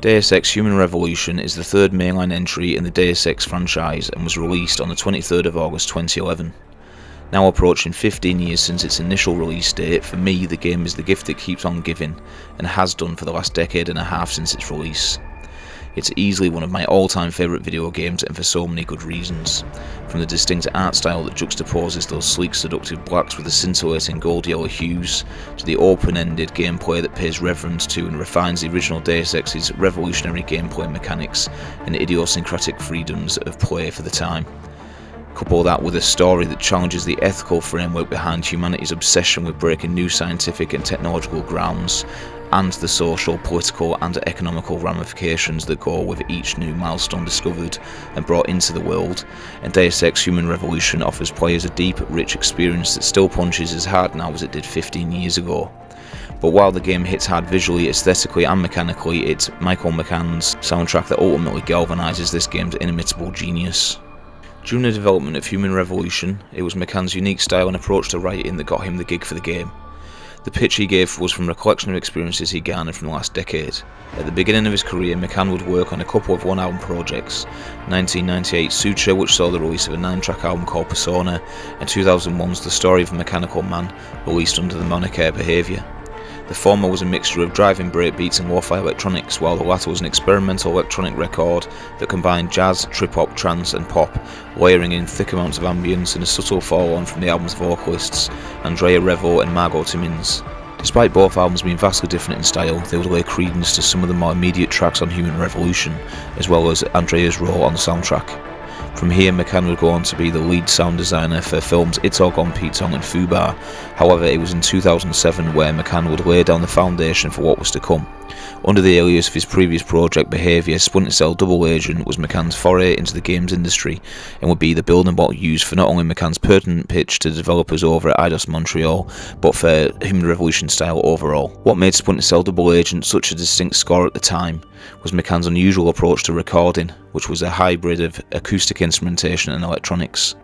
Deus Ex Human Revolution is the third mainline entry in the Deus Ex franchise and was released on the 23rd of August 2011. Now approaching 15 years since its initial release date, for me the game is the gift that keeps on giving, and has done for the last decade and a half since its release. It's easily one of my all-time favourite video games, and for so many good reasons. From the distinct art style that juxtaposes those sleek seductive blacks with the scintillating gold yellow hues, to the open-ended gameplay that pays reverence to and refines the original Deus Ex's revolutionary gameplay mechanics and idiosyncratic freedoms of play for the time. Couple that with a story that challenges the ethical framework behind humanity's obsession with breaking new scientific and technological grounds, and the social, political and economical ramifications that go with each new milestone discovered and brought into the world, and Deus Ex Human Revolution offers players a deep, rich experience that still punches as hard now as it did 15 years ago. But while the game hits hard visually, aesthetically and mechanically, it's Michael McCann's soundtrack that ultimately galvanises this game's inimitable genius. During the development of Human Revolution, it was McCann's unique style and approach to writing that got him the gig for the game. The pitch he gave was from a collection of experiences he garnered from the last decade. At the beginning of his career, McCann would work on a couple of one-album projects: 1998's Suture, which saw the release of a 9-track album called Persona, and 2001's The Story of a Mechanical Man, released under the moniker Behaviour. The former was a mixture of driving breakbeats and lo-fi electronics, while the latter was an experimental electronic record that combined jazz, trip-hop, trance and pop, layering in thick amounts of ambience and a subtle follow-on from the album's vocalists, Andrea Revo and Margot Timmins. Despite both albums being vastly different in style, they would lay credence to some of the more immediate tracks on Human Revolution, as well as Andrea's role on the soundtrack. From here, McCann would go on to be the lead sound designer for films It's All Gone Pete Tong and Fubar. However, it was in 2007 where McCann would lay down the foundation for what was to come. Under the alias of his previous project Behaviour, Splinter Cell Double Agent was McCann's foray into the games industry, and would be the building block used for not only McCann's pertinent pitch to developers over at Eidos Montreal, but for Human Revolution style overall. What made Splinter Cell Double Agent such a distinct score at the time was McCann's unusual approach to recording, which was a hybrid of acoustic instrumentation and electronics.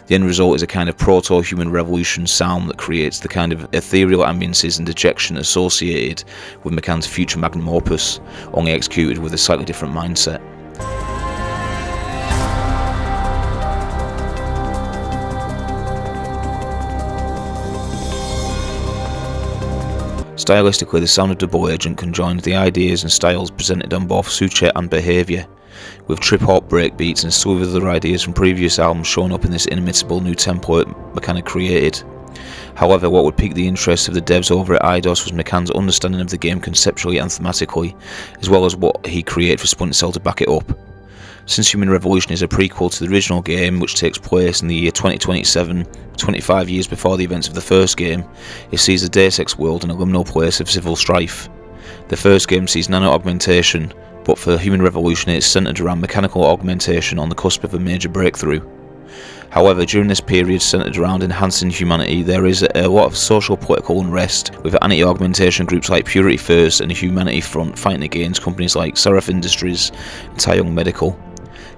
The end result is a kind of proto-Human Revolution sound that creates the kind of ethereal ambiences and dejection associated with McCann's future magnum opus, only executed with a slightly different mindset. Stylistically, the sound of Double Agent conjoined the ideas and styles presented on both Suture and Behaviour, with trip-hop breakbeats and slew of other ideas from previous albums showing up in this inimitable new template McCann had created. However, what would pique the interest of the devs over at Eidos was McCann's understanding of the game conceptually and thematically, as well as what he created for Splinter Cell to back it up. Since Human Revolution is a prequel to the original game, which takes place in the year 2027, 25 years before the events of the first game, it sees the Deus Ex world in a liminal place of civil strife. The first game sees nano-augmentation, but for Human Revolution it is centred around mechanical augmentation on the cusp of a major breakthrough. However, during this period centred around enhancing humanity, there is a lot of social political unrest, with anti-augmentation groups like Purity First and the Humanity Front fighting against companies like Seraph Industries and Taeyong Medical.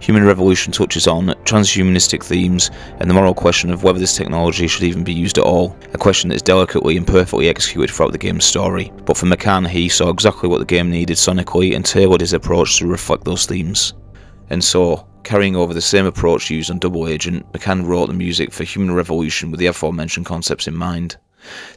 Human Revolution touches on transhumanistic themes and the moral question of whether this technology should even be used at all, a question that is delicately and perfectly executed throughout the game's story. But for McCann, he saw exactly what the game needed sonically and tailored his approach to reflect those themes. And so, carrying over the same approach used on Double Agent, McCann wrote the music for Human Revolution with the aforementioned concepts in mind.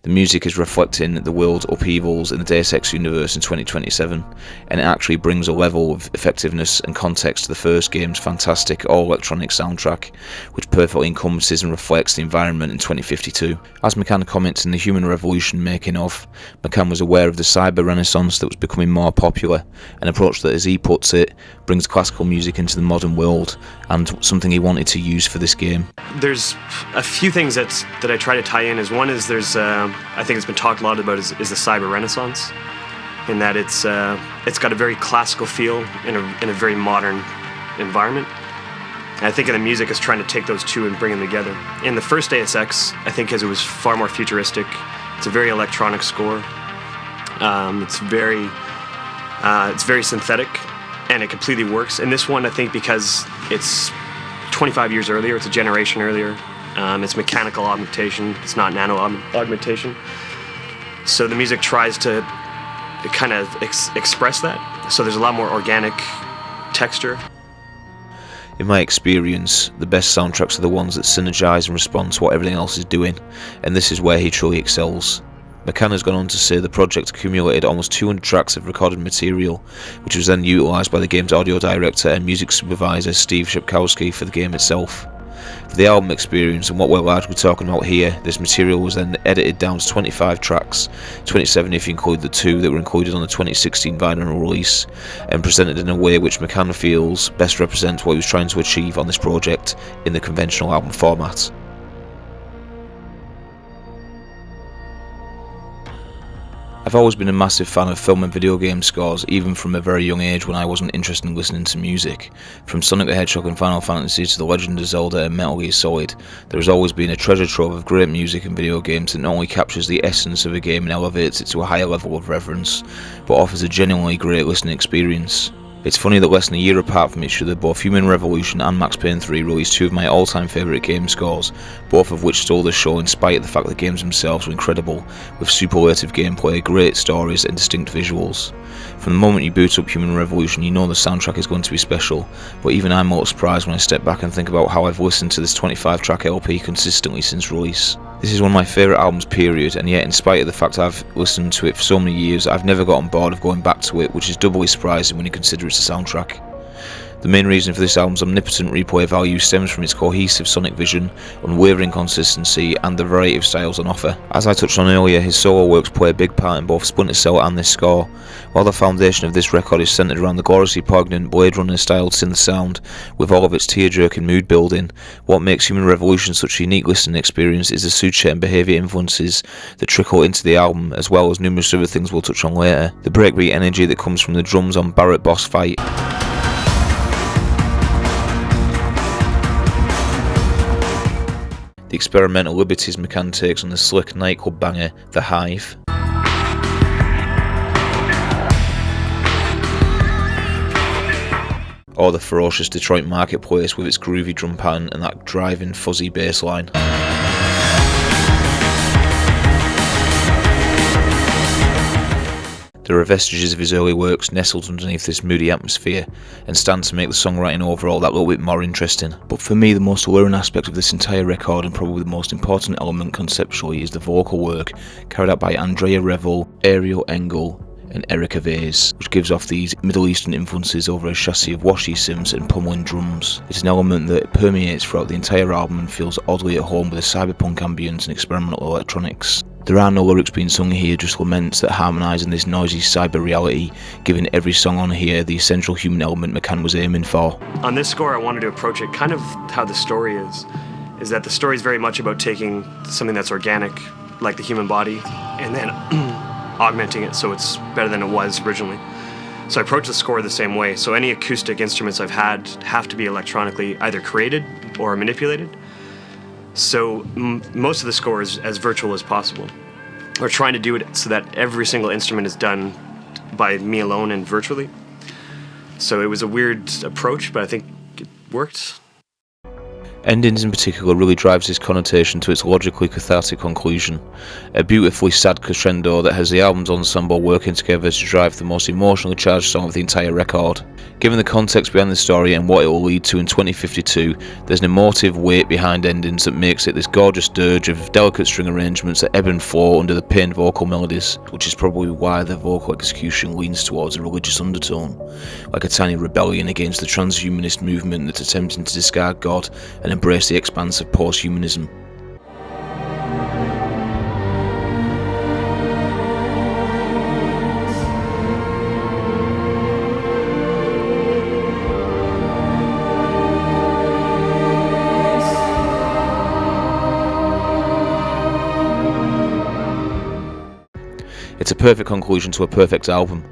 The music is reflecting the world upheavals in the Deus Ex universe in 2027, and it actually brings a level of effectiveness and context to the first game's fantastic all-electronic soundtrack, which perfectly encompasses and reflects the environment in 2052. As McCann comments in the Human Revolution making of, McCann was aware of the cyber renaissance that was becoming more popular, an approach that, as he puts it, brings classical music into the modern world, and something he wanted to use for this game. There's a few things that I try to tie in. One is I think it's been talked a lot about is the cyber renaissance, in that it's got a very classical feel in a very modern environment. And I think in the music is trying to take those two and bring them together. In the first Deus Ex, I think as it was far more futuristic, it's a very electronic score. It's very synthetic, and it completely works. In this one, I think because it's 25 years earlier, it's a generation earlier. It's mechanical augmentation, it's not nano augmentation. So the music tries to kind of express that. So there's a lot more organic texture. In my experience, the best soundtracks are the ones that synergise and respond to what everything else is doing, and this is where he truly excels. McCann has gone on to say the project accumulated almost 200 tracks of recorded material, which was then utilised by the game's audio director and music supervisor Steve Shepkowski for the game itself. For the album experience and what we're largely talking about here, this material was then edited down to 25 tracks, 27 if you include the 2 that were included on the 2016 vinyl release, and presented in a way which McCann feels best represents what he was trying to achieve on this project in the conventional album format. I've always been a massive fan of film and video game scores, even from a very young age when I wasn't interested in listening to music. From Sonic the Hedgehog and Final Fantasy to The Legend of Zelda and Metal Gear Solid, there has always been a treasure trove of great music in video games that not only captures the essence of a game and elevates it to a higher level of reverence, but offers a genuinely great listening experience. It's funny that less than a year apart from each other, both Human Revolution and Max Payne 3 released 2 of my all-time favourite game scores, both of which stole the show in spite of the fact the games themselves were incredible, with superlative gameplay, great stories and distinct visuals. From the moment you boot up Human Revolution, you know the soundtrack is going to be special, but even I'm more surprised when I step back and think about how I've listened to this 25-track LP consistently since release. This is one of my favourite albums period, and yet in spite of the fact I've listened to it for so many years, I've never gotten bored of going back to it, which is doubly surprising when you consider it's a soundtrack. The main reason for this album's omnipotent replay value stems from its cohesive sonic vision, unwavering consistency, and the variety of styles on offer. As I touched on earlier, his solo works play a big part in both Splinter Cell and this score. While the foundation of this record is centred around the gloriously poignant Blade Runner-styled synth sound, with all of its tear-jerking mood building, what makes Human Revolution such a unique listening experience is the suture and behaviour influences that trickle into the album, as well as numerous other things we'll touch on later. The breakbeat energy that comes from the drums on Barrett Boss Fight, the experimental liberties McCann takes on the slick nightclub banger, The Hive, or the ferocious Detroit marketplace with its groovy drum pattern and that driving fuzzy bass line. There are vestiges of his early works nestled underneath this moody atmosphere and stand to make the songwriting overall that little bit more interesting. But for me, the most alluring aspect of this entire record, and probably the most important element conceptually, is the vocal work carried out by Andrea Revel, Ariel Engel and Erica Vase, which gives off these Middle Eastern influences over a chassis of washy synths and pummeling drums. It's an element that permeates throughout the entire album and feels oddly at home with a cyberpunk ambience and experimental electronics. There are no lyrics being sung here, just laments that harmonise in this noisy cyber reality, giving every song on here the essential human element McCann was aiming for. On this score, I wanted to approach it kind of how the story is that the story is very much about taking something that's organic, like the human body, and then augmenting it so it's better than it was originally. So I approach the score the same way. So any acoustic instruments I've had have to be electronically either created or manipulated. So most of the score is as virtual as possible. We're trying to do it so that every single instrument is done by me alone and virtually. So it was a weird approach, but I think it worked. Endings in particular really drives this connotation to its logically cathartic conclusion, a beautifully sad crescendo that has the album's ensemble working together to drive the most emotionally charged song of the entire record. Given the context behind the story and what it will lead to in 2052, there's an emotive weight behind endings that makes it this gorgeous dirge of delicate string arrangements that ebb and flow under the pained vocal melodies, which is probably why the vocal execution leans towards a religious undertone, like a tiny rebellion against the transhumanist movement that's attempting to discard God and embrace the expanse of post-humanism. It's a perfect conclusion to a perfect album.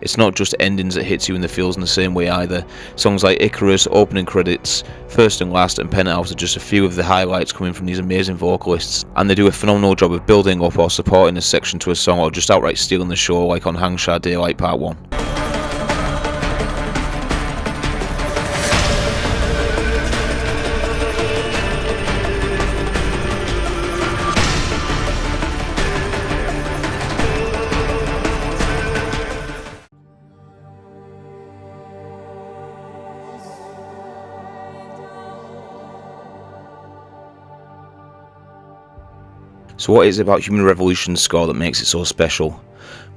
It's not just endings that hits you in the feels in the same way either. Songs like Icarus, Opening Credits, First and Last and Penthouse are just a few of the highlights coming from these amazing vocalists, and they do a phenomenal job of building up or supporting a section to a song or just outright stealing the show, like on Hang Sha Daylight Part 1. So what is it about Human Revolution's score that makes it so special?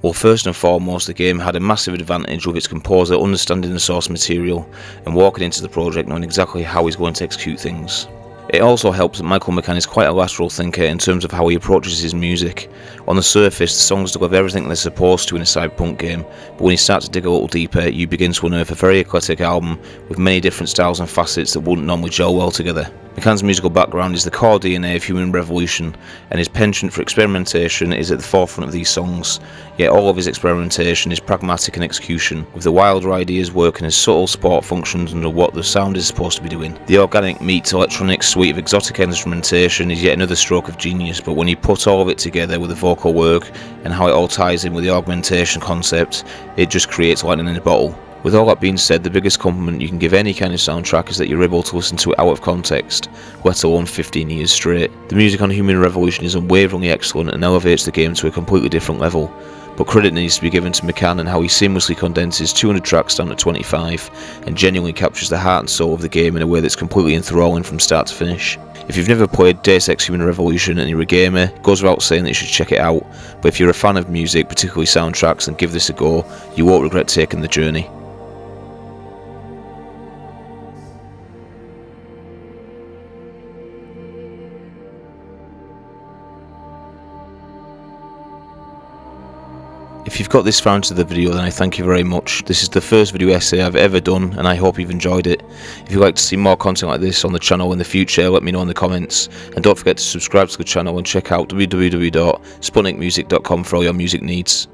Well, first and foremost, the game had a massive advantage with its composer understanding the source material and walking into the project knowing exactly how he's going to execute things. It also helps that Michael McCann is quite a lateral thinker in terms of how he approaches his music. On the surface, the songs deliver everything they're supposed to in a cyberpunk game, but when you start to dig a little deeper, you begin to unearth a very eclectic album with many different styles and facets that wouldn't normally gel well together. McCann's musical background is the core DNA of Human Revolution, and his penchant for experimentation is at the forefront of these songs, yet all of his experimentation is pragmatic in execution, with the wilder ideas working as subtle support functions under what the sound is supposed to be doing. The organic meets electronic suite of exotic instrumentation is yet another stroke of genius, but when you put all of it together with the vocal work and how it all ties in with the augmentation concept, it just creates lightning in a bottle. With all that being said, the biggest compliment you can give any kind of soundtrack is that you're able to listen to it out of context, let alone 15 years straight. The music on Human Revolution is unwaveringly excellent and elevates the game to a completely different level, but credit needs to be given to McCann and how he seamlessly condenses 200 tracks down to 25 and genuinely captures the heart and soul of the game in a way that's completely enthralling from start to finish. If you've never played Deus Ex Human Revolution and you're a gamer, it goes without saying that you should check it out, but if you're a fan of music, particularly soundtracks, then give this a go. You won't regret taking the journey. If you've got this far into the video, then I thank you very much. This is the first video essay I've ever done, and I hope you've enjoyed it. If you'd like to see more content like this on the channel in the future, let me know in the comments. And don't forget to subscribe to the channel and check out www.sputnikmusic.com for all your music needs.